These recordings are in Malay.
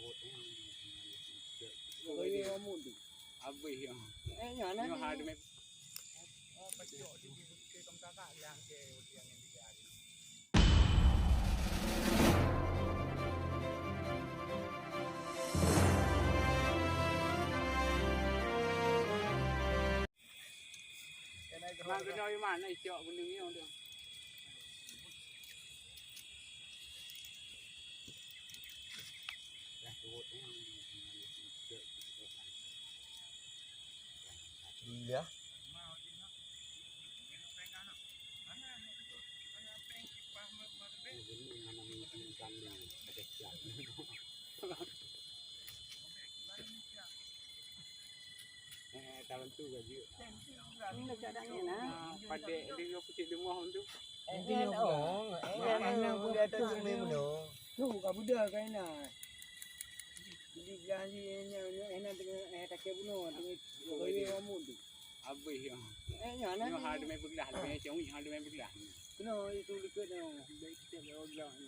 Oi mundi. Habis yang. Nyana Ni ni. ada me. Oh, pacok di ke kakak yang ke yang dia. Nak kena di mana icok benda ni orang tu. Iya. Tahun tu gaji. Ini dekat ni nah. Pada dia putih demah tu. Ini oh, ini budak tu semua benda. Tu bukan budak kan nah. Jadi janji ini dengan tak kena bunuh dengan oi mundi. Habis yang. Nyana Ni ni. ada me belah, ada me cewek, ada me belah. Kena itu dekat dah. Baik kita belah ni.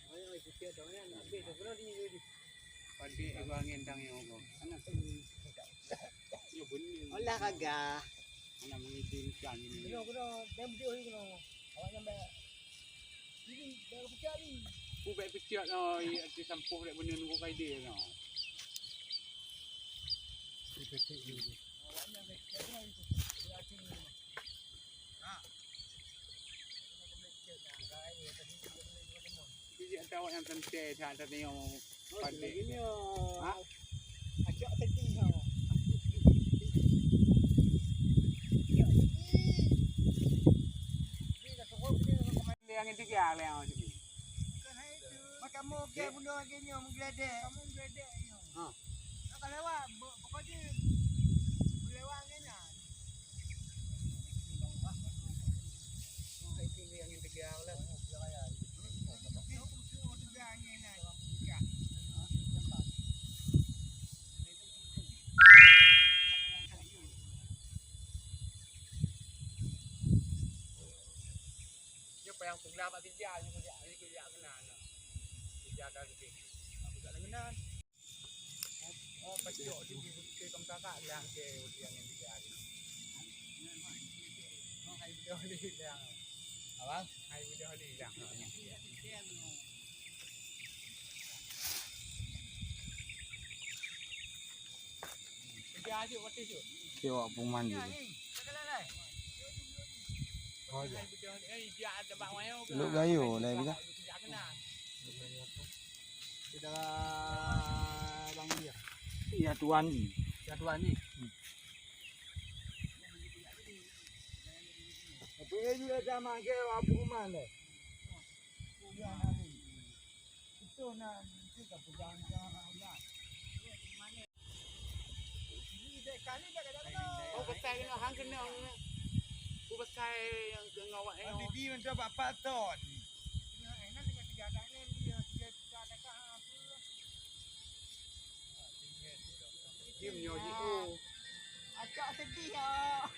Oi kita dah ni habis tu kena di. Pada aku angin tang yang aku. Anak tu. Ya benar. Olah kagak. Anak mengizinkan ini. Kena dia video ni kena. Awak sampai ini dah pecah ni. Aku baik pecah no, di sampuh dek benda nunggu kai dia no. Dia tahu yang penting tak ada yang pada ini. Ha? Acak setting kau. yang tiga yang sini. Macam mau ke benda gini mau geledek. Kamu geledek ni. Ha. Nak lewat pokoknya lewat ni nah. Oh itu yang tiga lah. Yang pula pak tiga ni kerja kena. Kerja dah lebih. Aku tak kena. Oh, pacok di ke kakak yang ke yang dia. Oh, hai video di yang. Abang, Hai video di yang. Kerja aja waktu tu. tengok peman Ni. dulu. Oh, hai video ni dia ada bang mayo. Lu gayo lah kita. Kerja kena. Kita bang dia. Iya tuan ni. Jadwal ni. Apa juga sama ke apa mana? Itu nak kita pegang jangan. Kali dah kena. Oh pasal kena hang kena. Ku pasal yang ngawak ni. Di macam apa ton? Enak dengan tiga ni dia tak ada apa. Dia menyoji tu. Acak sedih ah.